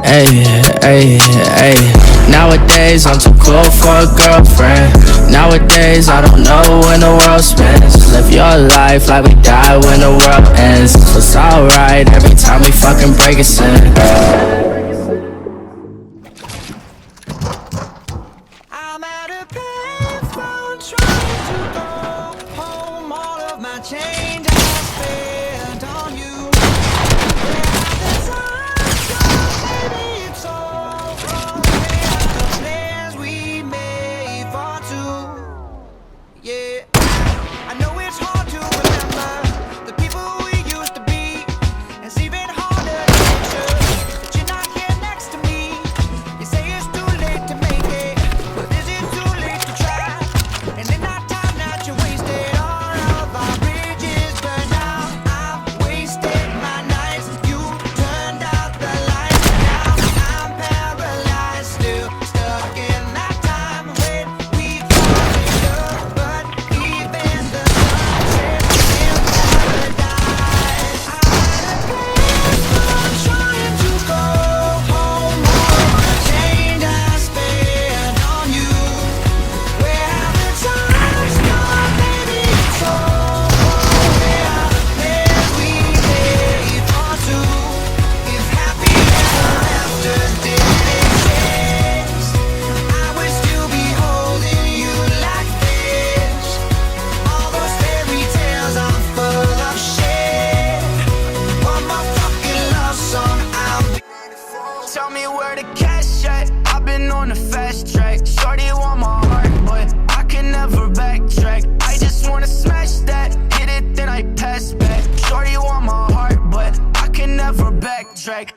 Ay, ay, ay. Nowadays I'm too cool for a girlfriend. Nowadays I don't know when the world spins. Live your life like we die when the world ends. It's alright every time we fucking break a sin. I'm at a payphone trying to go home. All of my change I spent on you. Where have the time gone? Maybe it's all wrong. Where are the plans we made for two? Yeah, I know it's hard to remember the people we used to be. It's even harder to picture that you're not here next to me. You say it's too late to make it, but is it too late to try? And in that time that you wasted, all of our bridges burned out. I've wasted my nights, you turned out the lights. Now I'm paralyzed, still stuck in that time when we fell in love. But even the sunset in paradise. I'm at a payphone trying to go home. All my change I spent on you. Where have the times gone? Maybe it's all wrong. Where are the plans we made for two? If happy ever after didn't exist, I would still be holding you like this. All those fairy tales are full of shit. One more fucking love song, I'll be ready for. Tell me where to cash at. I've been on the fast track. Shorty want my heart, but I can never backtrack. I just wanna smash that, hit it, then I pass back. Shorty want my heart, but I can never backtrack.